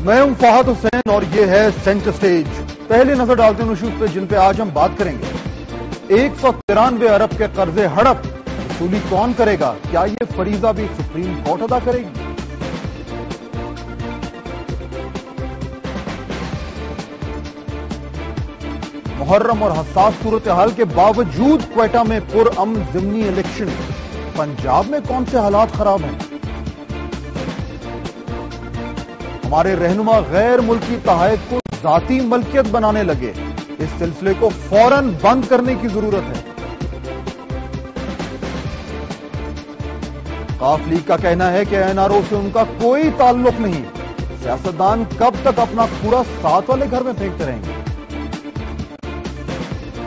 میں ہوں فہد حسین اور یہ ہے سینٹر سٹیج۔ پہلے نظر ڈالتے ہیں ایشوز پہ جن پہ آج ہم بات کریں گے۔ 193 ارب کے قرضے ہڑپ وصولی کون کرے گا؟ کیا یہ فریضہ بھی سپریم کورٹ ادا کرے گی؟ محرم اور حساس صورتحال کے باوجود کوئٹہ میں پرامن ضمنی الیکشن، پنجاب میں کون سے حالات خراب ہیں؟ ہمارے رہنما غیر ملکی تحائف کو ذاتی ملکیت بنانے لگے، اس سلسلے کو فوراً بند کرنے کی ضرورت ہے۔ قاف لیگ کا کہنا ہے کہ این آر او سے ان کا کوئی تعلق نہیں، سیاستدان کب تک اپنا کوڑا ساتھ والے گھر میں پھینکتے رہیں گے؟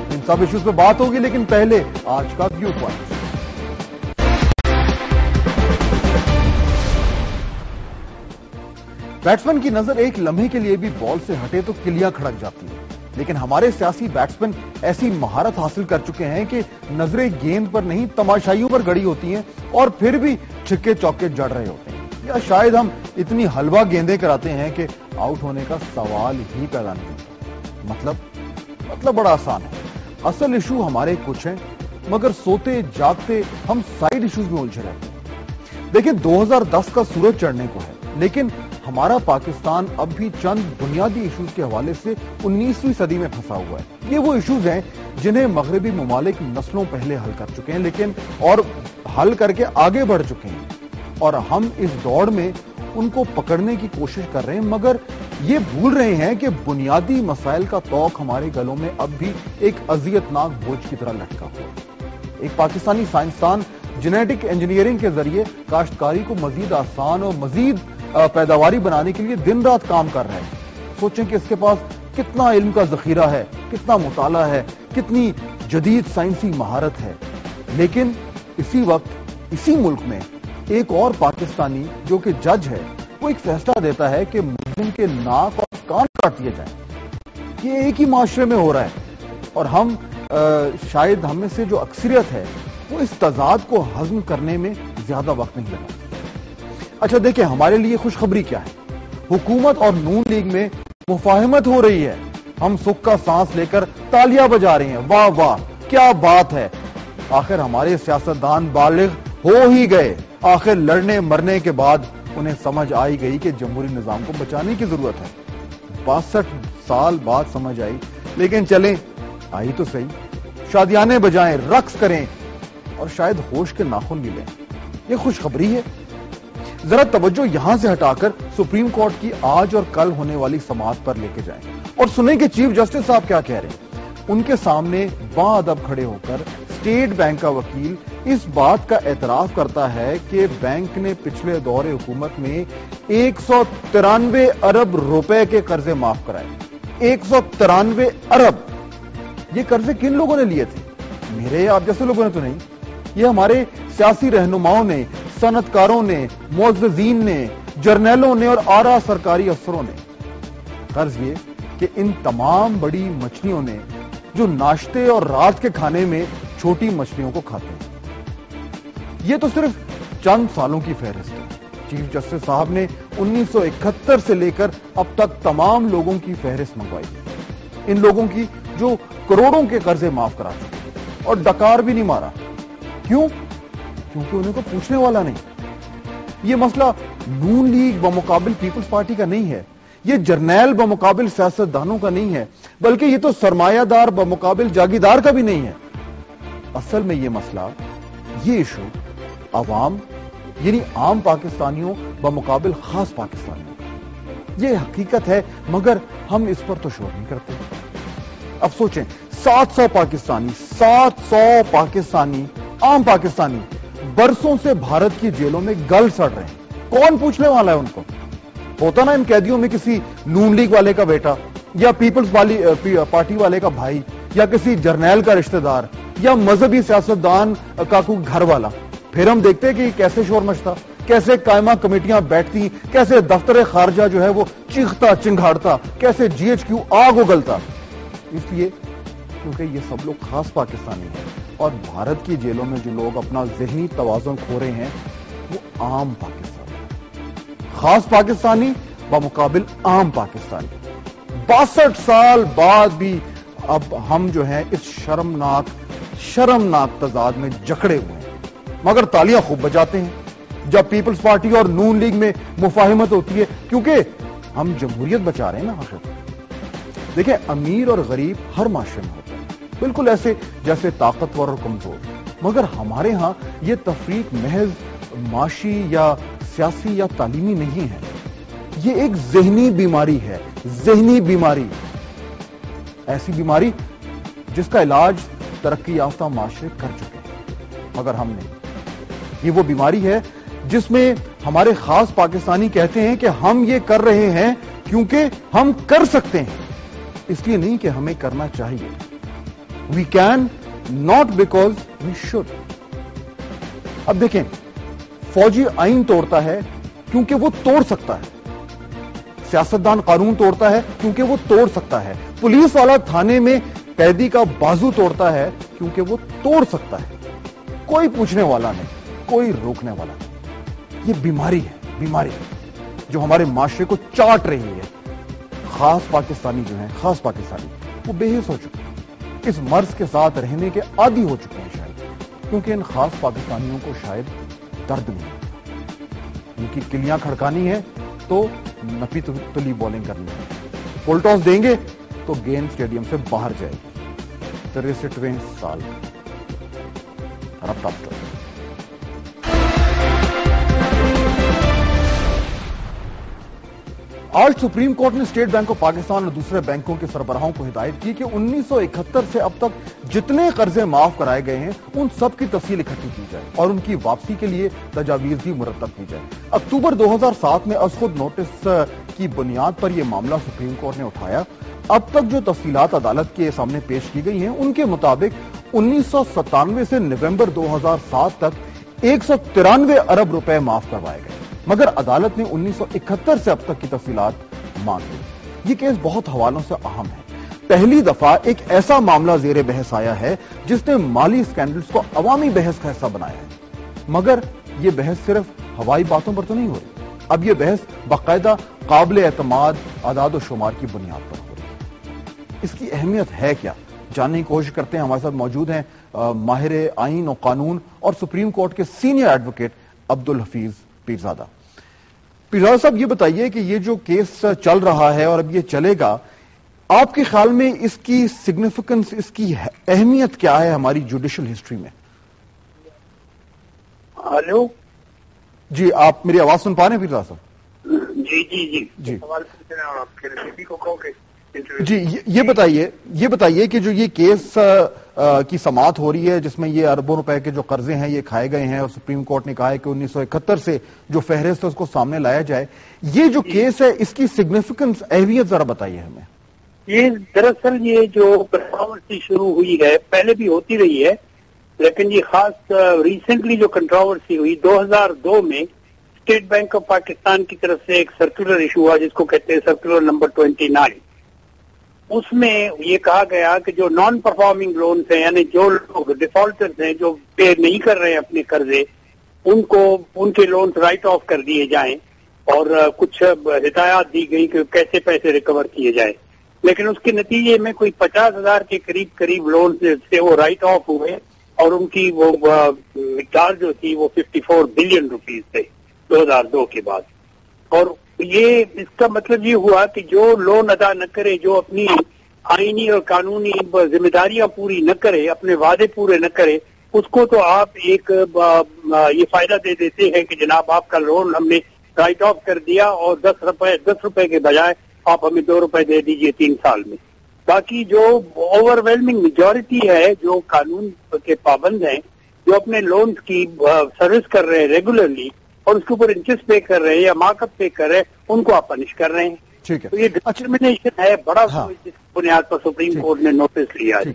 ان سب ایشوز پہ بات ہوگی، لیکن پہلے آج کا ویو پوائنٹ۔ بیٹسمین کی نظر ایک لمحے کے لیے بھی بال سے ہٹے تو کلیاں کھڑک جاتی ہیں، لیکن ہمارے سیاسی بیٹسمین ایسی مہارت حاصل کر چکے ہیں کہ نظریں گیند پر نہیں تماشائیوں پر گڑی ہوتی ہیں اور پھر بھی چھکے چوکے جڑ رہے ہوتے ہیں، یا شاید ہم اتنی حلوہ گیندیں کراتے ہیں کہ آؤٹ ہونے کا سوال ہی پیدا نہیں ہوتا۔ مطلب بڑا آسان ہے۔ اصل ایشو ہمارے کچھ ہیں، مگر سوتے جاگتے ہم سائیڈ ایشوز میں الجھے رہتے ہیں۔ دیکھیں 2010 کا سورج چڑھنے کو ہے، لیکن ہمارا پاکستان اب بھی چند بنیادی ایشوز کے حوالے سے 19ویں صدی میں پھنسا ہوا ہے۔ یہ وہ ایشوز ہیں جنہیں مغربی ممالک نسلوں پہلے حل کر چکے ہیں، لیکن اور حل کر کے آگے بڑھ چکے ہیں، اور ہم اس دوڑ میں ان کو پکڑنے کی کوشش کر رہے ہیں، مگر یہ بھول رہے ہیں کہ بنیادی مسائل کا توق ہمارے گلوں میں اب بھی ایک اذیتناک بوجھ کی طرح لٹکا ہوا ہے۔ ایک پاکستانی سائنسدان جینیٹک انجینئرنگ کے ذریعے کاشتکاری کو مزید آسان اور مزید پیداواری بنانے کے لیے دن رات کام کر رہے ہیں۔ سوچیں کہ اس کے پاس کتنا علم کا ذخیرہ ہے، کتنا مطالعہ ہے، کتنی جدید سائنسی مہارت ہے، لیکن اسی وقت اسی ملک میں ایک اور پاکستانی جو کہ جج ہے، وہ ایک فیصلہ دیتا ہے کہ ملزم کے ناک اور کان کاٹ دیے جائیں۔ یہ ایک ہی معاشرے میں ہو رہا ہے، اور ہم شاید ہم میں سے جو اکثریت ہے وہ اس تضاد کو ہضم کرنے میں زیادہ وقت نہیں لگا۔ اچھا دیکھیں ہمارے لیے خوشخبری کیا ہے؟ حکومت اور نون لیگ میں مفاہمت ہو رہی ہے۔ ہم سکھ کا سانس لے کر تالیاں بجا رہے ہیں، واہ واہ کیا بات ہے۔ آخر ہمارے سیاستدان بالغ ہو ہی گئے، آخر لڑنے مرنے کے بعد انہیں سمجھ آئی گئی کہ جمہوری نظام کو بچانے کی ضرورت ہے۔ 62 سال بعد سمجھ آئی، لیکن چلیں آئی تو صحیح۔ شادیانے بجائیں، رقص کریں اور شاید ہوش کے ناخن بھی لیں۔ یہ خوشخبری ہے۔ ذرا توجہ یہاں سے ہٹا کر سپریم کورٹ کی آج اور کل ہونے والی سماعت پر لے کے جائیں اور سنیں کہ چیف جسٹس صاحب کیا کہہ رہے ہیں۔ ان کے سامنے باادب کھڑے ہو کر اسٹیٹ بینک کا وکیل اس بات کا اعتراف کرتا ہے کہ بینک نے پچھلے دور حکومت میں 193 ارب روپے کے قرضے معاف کرائے۔ 193 ارب! یہ قرضے کن لوگوں نے لیے تھے؟ میرے آپ جیسے لوگوں نے تو نہیں، یہ ہمارے سیاسی رہنماؤں نے، صنعت کاروں نے، معززین نے، جرنیلوں نے اور اعلیٰ سرکاری افسروں نے۔ غرض یہ کہ ان تمام بڑی مچھلیوں نے جو ناشتے اور رات کے کھانے میں چھوٹی مچھلیوں کو کھاتے ہیں۔ یہ تو صرف چند سالوں کی فہرست ہے۔ چیف جسٹس صاحب نے 1971 سے لے کر اب تک تمام لوگوں کی فہرست منگوائی، ان لوگوں کی جو کروڑوں کے قرضے معاف کرا چکے اور ڈکار بھی نہیں مارا۔ کیوں؟ کیونکہ انہیں کو پوچھنے والا نہیں۔ یہ مسئلہ نون لیگ بمقابل پیپلز پارٹی کا نہیں ہے، یہ جرنیل بمقابل سیاستدانوں کا نہیں ہے، بلکہ یہ تو سرمایہ دار بمقابل جاگیردار کا بھی نہیں ہے۔ اصل میں یہ مسئلہ، یہ ایشو عوام یعنی عام پاکستانیوں بمقابل خاص پاکستانیوں، یہ حقیقت ہے، مگر ہم اس پر تو شور نہیں کرتے۔ اب سوچیں 700 پاکستانی عام پاکستانی برسوں سے بھارت کی جیلوں میں گل سڑ رہے ہیں، کون پوچھنے والا ہے ان کو؟ ہوتا نا ان قیدیوں میں کسی نون لیگ والے کا بیٹا یا پیپلز پارٹی والے کا بھائی یا کسی جرنیل کا رشتہ دار یا مذہبی سیاستدان کا کوئی گھر والا، پھر ہم دیکھتے ہیں کہ کیسے شور مچتا، کیسے قائمہ کمیٹیاں بیٹھتی، کیسے دفتر خارجہ جو ہے وہ چیختا چنگھاڑتا، کیسے جی ایچ کیو آگ اگلتا۔ اس لیے کیونکہ یہ سب لوگ خاص پاکستانی ہیں، اور بھارت کی جیلوں میں جو لوگ اپنا ذہنی توازن کھو رہے ہیں وہ عام پاکستانی۔ خاص پاکستانی بمقابل عام پاکستانی. 62 سال بعد بھی اب ہم جو ہیں اس شرمناک تضاد میں جکڑے ہوئے ہیں. مگر تالیاں خوب بجاتے ہیں جب پیپلز پارٹی اور نون لیگ میں مفاہمت ہوتی ہے، کیونکہ ہم جمہوریت بچا رہے ہیں نا. آخر دیکھیں، امیر اور غریب ہر معاشرے میں ہوتا ہے، بالکل ایسے جیسے طاقتور اور کمزور. مگر ہمارے ہاں یہ تفریق محض معاشی یا سیاسی یا تعلیمی نہیں ہے، یہ ایک ذہنی بیماری ہے. ذہنی بیماری، ایسی بیماری جس کا علاج ترقی یافتہ معاشرے کر چکے ہیں مگر ہم نہیں. یہ وہ بیماری ہے جس میں ہمارے خاص پاکستانی کہتے ہیں کہ ہم یہ کر رہے ہیں کیونکہ ہم کر سکتے ہیں، اس لیے نہیں کہ ہمیں کرنا چاہیے. We can not because we should. اب دیکھیں، فوجی آئین توڑتا ہے کیونکہ وہ توڑ سکتا ہے، سیاستدان قانون توڑتا ہے کیونکہ وہ توڑ سکتا ہے، پولیس والا تھانے میں قیدی کا بازو توڑتا ہے کیونکہ وہ توڑ سکتا ہے. کوئی پوچھنے والا نہیں، کوئی روکنے والا نہیں. یہ بیماری ہے، بیماری جو ہمارے معاشرے کو چاٹ رہی ہے. خاص پاکستانی جو ہیں، خاص پاکستانی وہ بے حس ہو چکے ہیں، اس مرض کے ساتھ رہنے کے عادی ہو چکے ہیں شاید، کیونکہ ان خاص پاکستانیوں کو شاید درد نہیں ہوتا. ان کی کلیاں کھڑکانی ہے تو نپی تلی بولنگ کرنی ہے. فل ٹاس دیں گے تو گیند اسٹیڈیم سے باہر جائے گی. 63 سال رب ٹاپ. آج سپریم کورٹ نے اسٹیٹ بینک آف پاکستان اور دوسرے بینکوں کے سربراہوں کو ہدایت کی کہ 1971 سے اب تک جتنے قرضے معاف کرائے گئے ہیں ان سب کی تفصیل اکٹھی کی جائے اور ان کی واپسی کے لیے تجاویز بھی مرتب کی جائے. اکتوبر 2007 میں از خود نوٹس کی بنیاد پر یہ معاملہ سپریم کورٹ نے اٹھایا. اب تک جو تفصیلات عدالت کے سامنے پیش کی گئی ہیں ان کے مطابق 1997 سے نومبر 2007 تک 193 ارب روپے معاف کروائے گئے، مگر عدالت نے 1971 سے اب تک کی تفصیلات مانگ لی. یہ کیس بہت حوالوں سے اہم ہے. پہلی دفعہ ایک ایسا معاملہ زیر بحث آیا ہے جس نے مالی سکینڈلز کو عوامی بحث کا حصہ بنایا ہے. مگر یہ بحث صرف ہوائی باتوں پر تو نہیں ہو رہی، اب یہ بحث باقاعدہ قابل اعتماد اعداد و شمار کی بنیاد پر ہو رہی ہے. اس کی اہمیت ہے کیا، جاننے کی کوشش کرتے ہیں. ہمارے ساتھ موجود ہیں ماہر آئین و قانون اور سپریم کورٹ کے سینئر ایڈوکیٹ عبدالحفیظ پیرزادہ. پیرزادہ صاحب، یہ بتائیے کہ یہ جو کیس چل رہا ہے اور اب یہ چلے گا، آپ کے خیال میں اس کی سگنیفیکنس، اس کی اہمیت کیا ہے ہماری جوڈیشل ہسٹری میں؟ ہلو جی، آپ میری آواز سن پا رہے ہیں پیرزادہ صاحب؟ جی جی جی جی جی یہ بتائیے کہ جو یہ کیس کی سماعت ہو رہی ہے جس میں یہ اربوں روپے کے جو قرضے ہیں یہ کھائے گئے ہیں اور سپریم کورٹ نے کہا ہے کہ 1971 سے جو فہرست ہے اس کو سامنے لایا جائے، یہ جو کیس ہے اس کی سگنیفیکنس، اہمیت ذرا بتائیے ہمیں. یہ دراصل یہ جو کنٹروورسی شروع ہوئی ہے پہلے بھی ہوتی رہی ہے، لیکن یہ خاص ریسنٹلی جو کنٹروورسی ہوئی 2002 میں اسٹیٹ بینک آف پاکستان کی طرف سے ایک سرکولر ایشو ہوا جس کو کہتے ہیں سرکولر نمبر 29. اس میں یہ کہا گیا کہ جو نان پرفارمنگ لونز ہیں، یعنی جو لوگ ڈیفالٹرز ہیں جو پے نہیں کر رہے ہیں اپنے قرضے، ان کے لونز رائٹ آف کر دیے جائیں اور کچھ ہدایات دی گئی کہ کیسے پیسے ریکور کیے جائیں. لیکن اس کے نتیجے میں کوئی 50,000 کے قریب لونز سے وہ رائٹ آف ہوئے اور ان کی وہ مقدار جو تھی وہ 54 بلین روپیز تھے 2002 کے بعد. اور یہ اس کا مطلب یہ ہوا کہ جو لون ادا نہ کرے، جو اپنی آئینی اور قانونی ذمہ داریاں پوری نہ کرے، اپنے وعدے پورے نہ کرے، اس کو تو آپ ایک یہ فائدہ دے دیتے ہیں کہ جناب آپ کا لون ہم نے رائٹ آف کر دیا اور 10 روپے کے بجائے آپ ہمیں 2 روپے دے دیجئے 3 سال میں. باقی جو اوور ویلمنگ میجورٹی ہے جو قانون کے پابند ہیں، جو اپنے لونز کی سروس کر رہے ہیں ریگولرلی اور اس کے اوپر انٹرسٹ پے کر رہے ہیں یا مارک اپ پے کر رہے ہیں، ان کو آپ پنش کر رہے ہیں. ٹھیک ہے، تو یہ ڈسکریمنیشن ہے بڑا، جس بنیاد پر سپریم کورٹ نے نوٹس لیا ہے.